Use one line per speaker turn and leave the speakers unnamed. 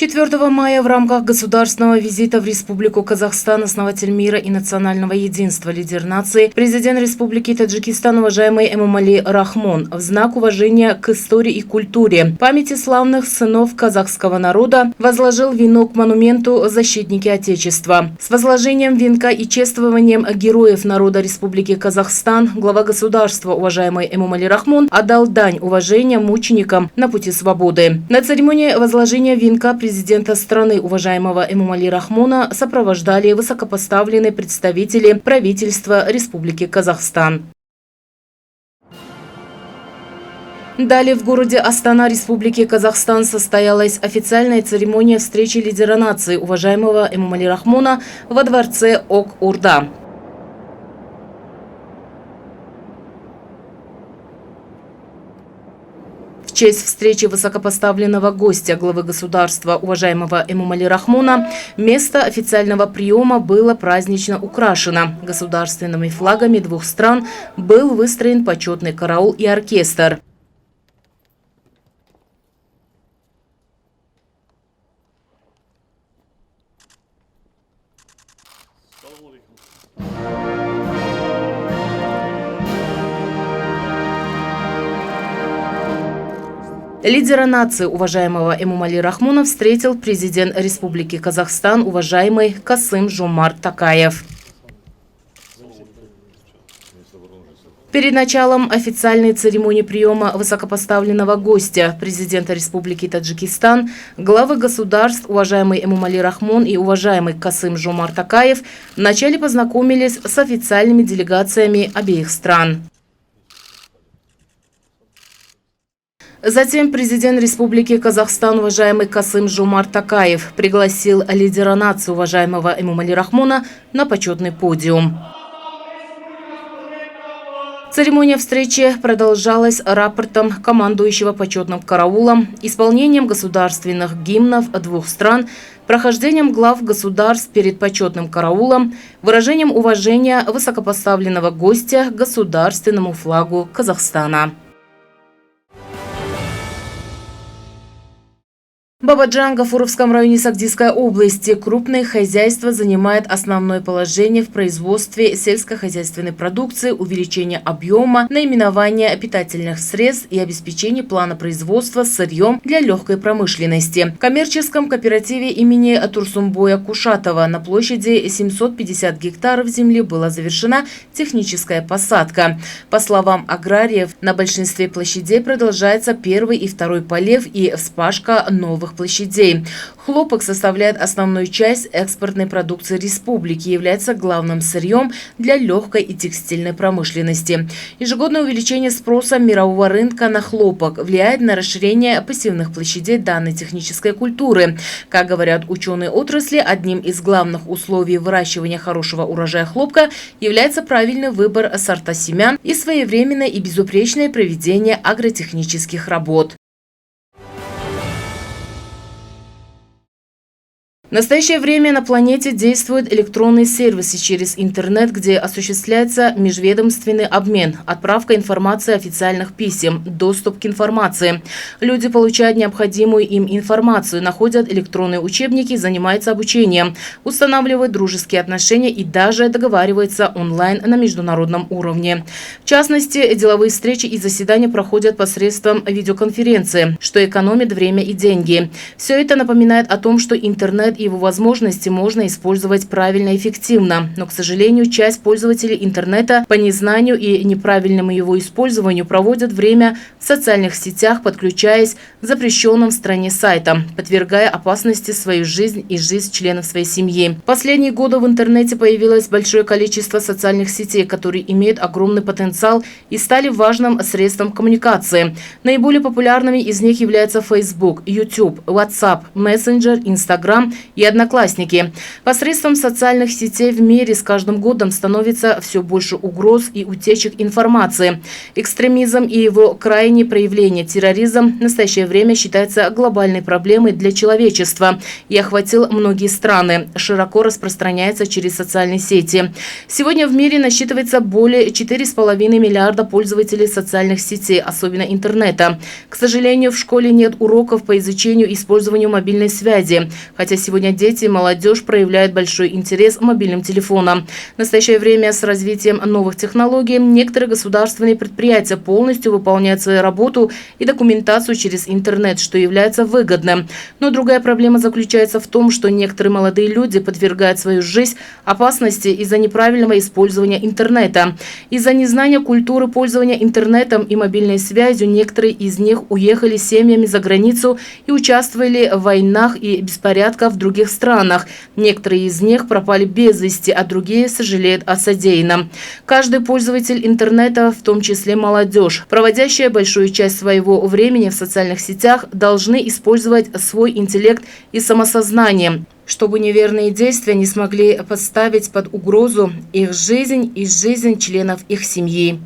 4 мая в рамках государственного визита в Республику Казахстан основатель мира и национального единства, лидер нации, президент Республики Таджикистан уважаемый Эмомали Рахмон в знак уважения к истории и культуре, памяти славных сынов казахского народа возложил венок к монументу «Защитники Отечества». С возложением венка и чествованием героев народа Республики Казахстан глава государства уважаемый Эмомали Рахмон отдал дань уважения мученикам на пути свободы. На церемонии возложения венка президента страны уважаемого Эмомали Рахмона сопровождали высокопоставленные представители правительства Республики Казахстан. Далее в городе Астана Республики Казахстан состоялась официальная церемония встречи лидера нации уважаемого Эмомали Рахмона во дворце Ок-Урда. В честь встречи высокопоставленного гостя главы государства уважаемого Эмомали Рахмона место официального приема было празднично украшено. Государственными флагами двух стран был выстроен почетный караул и оркестр. Лидера нации уважаемого Эмомали Рахмона встретил президент Республики Казахстан уважаемый Касым-Жомарт Токаев. Перед началом официальной церемонии приема высокопоставленного гостя президента Республики Таджикистан главы государств уважаемый Эмомали Рахмон и уважаемый Касым-Жомарт Токаев вначале познакомились с официальными делегациями обеих стран. Затем президент Республики Казахстан уважаемый Касым-Жомарт Токаев пригласил лидера нации уважаемого Эмомали Рахмона на почетный подиум. Церемония встречи продолжалась рапортом командующего почетным караулом, исполнением государственных гимнов двух стран, прохождением глав государств перед почетным караулом, выражением уважения высокопоставленного гостя к государственному флагу Казахстана. Бабаджан, Гафуровском районе Сагдийской области, крупное хозяйство занимает основное положение в производстве сельскохозяйственной продукции, увеличение объема, наименования питательных средств и обеспечение плана производства сырьем для легкой промышленности. В коммерческом кооперативе имени Турсумбоя Кушатова на площади 750 гектаров земли была завершена техническая посадка. По словам аграриев, на большинстве площадей продолжается первый и второй полив и вспашка новых площадей. Хлопок составляет основную часть экспортной продукции республики и является главным сырьем для легкой и текстильной промышленности. Ежегодное увеличение спроса мирового рынка на хлопок влияет на расширение посевных площадей данной технической культуры. Как говорят ученые отрасли, одним из главных условий выращивания хорошего урожая хлопка является правильный выбор сорта семян и своевременное и безупречное проведение агротехнических работ. В настоящее время на планете действуют электронные сервисы через интернет, где осуществляется межведомственный обмен, отправка информации официальных писем, доступ к информации. Люди получают необходимую им информацию, находят электронные учебники, занимаются обучением, устанавливают дружеские отношения и даже договариваются онлайн на международном уровне. В частности, деловые встречи и заседания проходят посредством видеоконференции, что экономит время и деньги. Все это напоминает о том, что интернет и его возможности можно использовать правильно и эффективно. Но, к сожалению, часть пользователей интернета по незнанию и неправильному его использованию проводят время в социальных сетях, подключаясь к запрещенным в стране сайтам, подвергая опасности свою жизнь и жизнь членов своей семьи. В последние годы в интернете появилось большое количество социальных сетей, которые имеют огромный потенциал и стали важным средством коммуникации. Наиболее популярными из них являются Facebook, YouTube, WhatsApp, Messenger, Instagram и Одноклассники. Посредством социальных сетей в мире с каждым годом становится все больше угроз и утечек информации. Экстремизм и его крайние проявления, терроризм, в настоящее время считается глобальной проблемой для человечества и охватил многие страны, широко распространяется через социальные сети. Сегодня в мире насчитывается более 4,5 миллиарда пользователей социальных сетей, особенно интернета. К сожалению, в школе нет уроков по изучению и использованию мобильной связи, хотя сегодня дети и молодежь проявляют большой интерес к мобильным телефонам. В настоящее время с развитием новых технологий некоторые государственные предприятия полностью выполняют свою работу и документацию через интернет, что является выгодным. Но другая проблема заключается в том, что некоторые молодые люди подвергают свою жизнь опасности из-за неправильного использования интернета. Из-за незнания культуры пользования интернетом и мобильной связью некоторые из них уехали семьями за границу и участвовали в войнах и беспорядках в других странах. Некоторые из них пропали без вести, а другие сожалеют о содеянном. Каждый пользователь интернета, в том числе молодежь, проводящая большую часть своего времени в социальных сетях, должны использовать свой интеллект и самосознание, чтобы неверные действия не смогли подставить под угрозу их жизнь и жизнь членов их семьи.